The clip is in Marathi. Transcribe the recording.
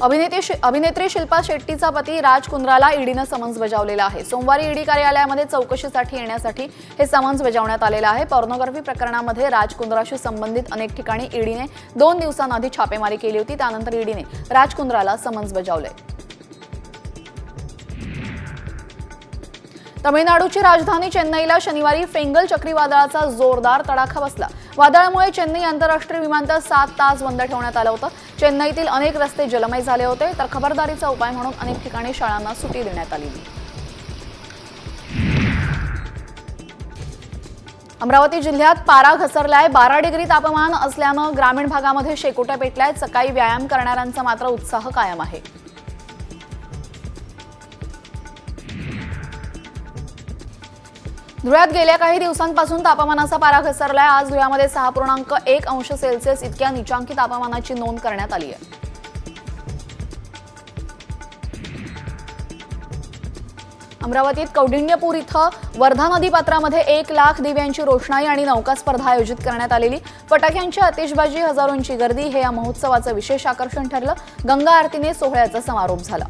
अभिनेत्री शिल्पा शेट्टीचा पती राज कुंद्राला ईडीनं समन्स बजावलेलं आहे। सोमवारी ईडी कार्यालयामध्ये चौकशीसाठी येण्यासाठी हे समन्स बजावण्यात आलेलं आहे। पॉर्नोग्राफी प्रकरणामध्ये राज कुंद्राशी संबंधित अनेक ठिकाणी ईडीने 2 दिवसांआधी छापेमारी केली होती। त्यानंतर ईडीने राज कुंद्राला समन्स बजावले। तमिळनाडूची राजधानी चेन्नईला शनिवारी फेंगल चक्रीवादळाचा जोरदार तडाखा बसला। वादळामुळे चेन्नई आंतरराष्ट्रीय विमानतळ 7 तास बंद ठेवण्यात आलं होतं। चेन्नईतील अनेक रस्ते जलमय झाले होते, तर खबरदारीचा उपाय म्हणून अनेक ठिकाणी शाळांना सुट्टी देण्यात आली। अमरावती जिल्ह्यात पारा घसरलाय। 12 डिग्री तापमान असल्यानं ग्रामीण भागामध्ये शेकोट्या पेटल्यात। सकाळी व्यायाम करणाऱ्यांचा मात्र उत्साह कायम आहे। धुळ्यात गेल्या काही दिवसांपासून तापमानाचा पारा घसरलाय। आज धुळ्यामध्ये 6.1 अंश सेल्सिअस इतक्या नीचांकी तापमानाची नोंद करण्यात आली आहे। अमरावतीत कौंडिण्यपूर इथं वर्धा नदीपात्रामध्ये 1 लाख दिव्यांची रोषणाई आणि नौका स्पर्धा आयोजित करण्यात आलेली। फटाक्यांची आतिषबाजी, हजारोंची गर्दी हे या महोत्सवाचं विशेष आकर्षण ठरलं। गंगा आरतीने सोहळ्याचा समारोप झाला।